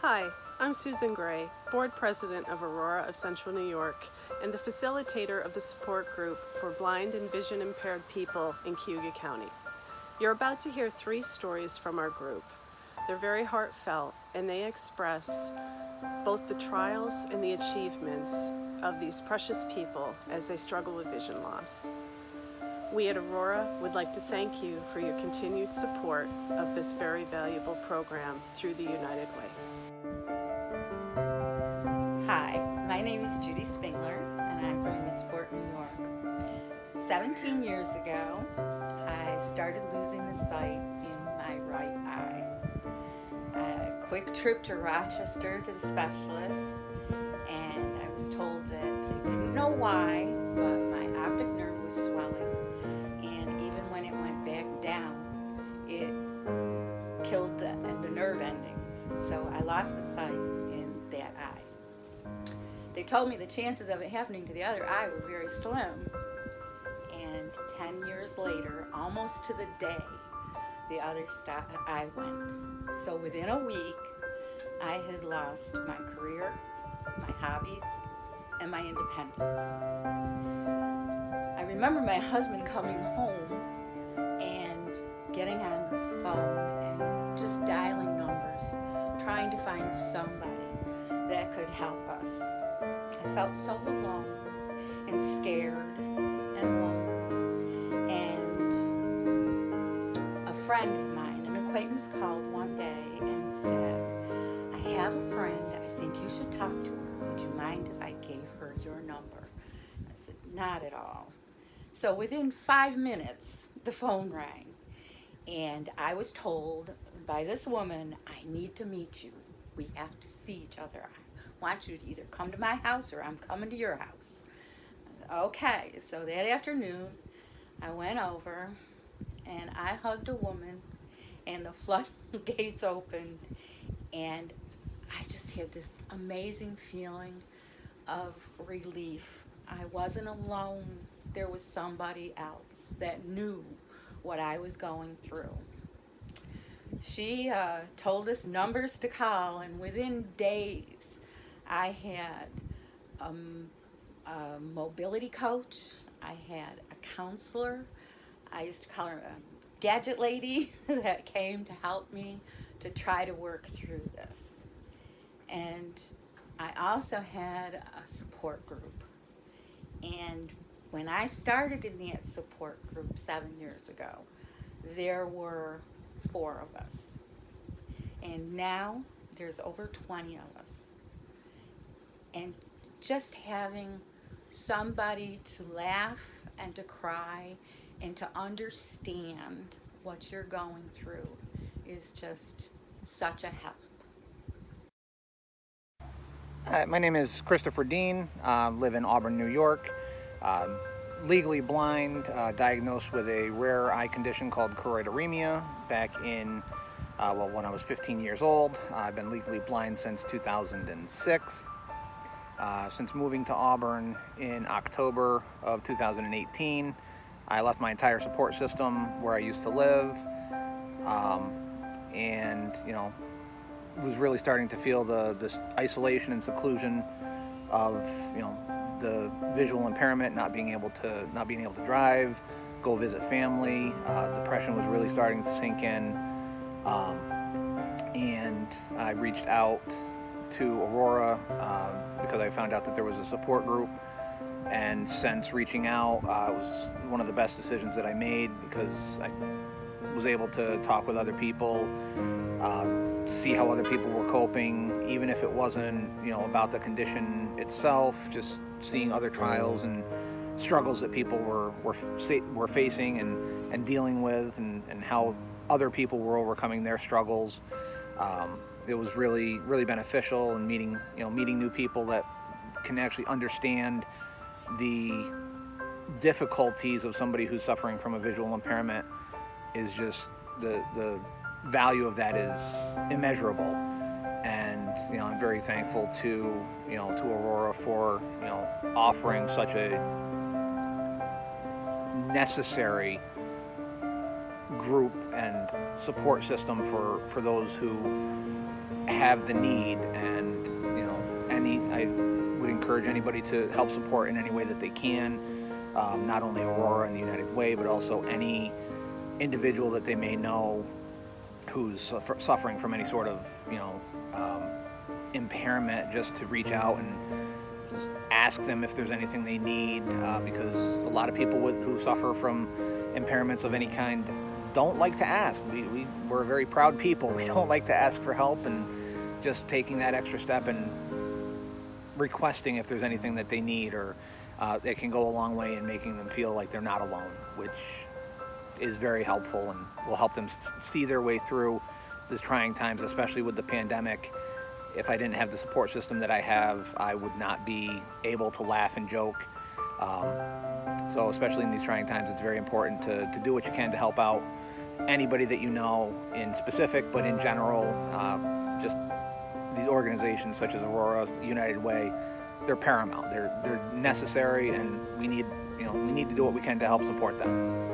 Hi, I'm Susan Gray, Board President of AURORA of Central New York and the facilitator of the support group for blind and vision impaired people in Cayuga County. You're about to hear 3 stories from our group. They're very heartfelt and they express both the trials and the achievements of these precious people as they struggle with vision loss. We at AURORA would like to thank you for your continued support of this very valuable program through the United Way. Hi, my name is Judy Spingler and I'm from Williamsport, New York. 17 years ago, I started losing the sight in my right eye. A quick trip to Rochester to the specialist, and I was told that they didn't know why, but my optic nerve was swelling, and even when it went back down, it killed the nerve endings, so I lost the sight in that eye. They told me the chances of it happening to the other eye were very slim, and 10 years later, almost to the day, the other eye went. So within a week, I had lost my career, my hobbies, and my independence. I remember my husband coming home and getting on the phone and just dialing numbers, trying to find somebody that could help us. I felt so alone and scared and lonely. And a friend of mine, an acquaintance, called one day and said, I have a friend, I think you should talk to her. Would you mind if I gave her your number? I said, not at all. So within 5 minutes, the phone rang. And I was told by this woman, I need to meet you. We have to see each other. I want you to either come to my house or I'm coming to your house. Okay, so that afternoon, I went over and I hugged a woman and the floodgates opened and I just had this amazing feeling of relief. I wasn't alone. There was somebody else that knew what I was going through. She told us numbers to call, and within days I had a mobility coach, I had a counselor, I used to call her a gadget lady that came to help me to try to work through this. And I also had a support group. And when I started in that support group 7 years ago, there were 4 of us. And now there's over 20 of us. And just having somebody to laugh and to cry and to understand what you're going through is just such a help. Hi, my name is Christopher Dean, live in Auburn, New York. Legally blind, diagnosed with a rare eye condition called choroideremia back in, when I was 15 years old. I've been legally blind since 2006. Since moving to Auburn in October of 2018, I left my entire support system where I used to live, and was really starting to feel this isolation and seclusion of the visual impairment, not being able to drive, go visit family. Depression was really starting to sink in, and I reached out to AURORA because I found out that there was a support group. And since reaching out, it was one of the best decisions that I made because I was able to talk with other people, see how other people were coping, even if it wasn't about the condition itself, just seeing other trials and struggles that people were facing and dealing with, and how other people were overcoming their struggles. It was really beneficial, and meeting new people that can actually understand the difficulties of somebody who's suffering from a visual impairment is just the value of that is immeasurable. And I'm very thankful to AURORA for offering such a necessary group and support system for those who have the need. And I would encourage anybody to help support in any way that they can, not only Aurora and the United Way, but also any individual that they may know who's suffering from any sort of impairment, just to reach out and just ask them if there's anything they need, because a lot of people who suffer from impairments of any kind don't like to ask. We're very proud people. We don't like to ask for help, and just taking that extra step and requesting if there's anything that they need, or it can go a long way in making them feel like they're not alone, which is very helpful and will help them see their way through these trying times, especially with the pandemic. If I didn't have the support system that I have, I would not be able to laugh and joke. So especially in these trying times, it's very important to do what you can to help out anybody that you know in specific, but in general, just these organizations such as Aurora, United Way, they're paramount. They're necessary, and we need to do what we can to help support them.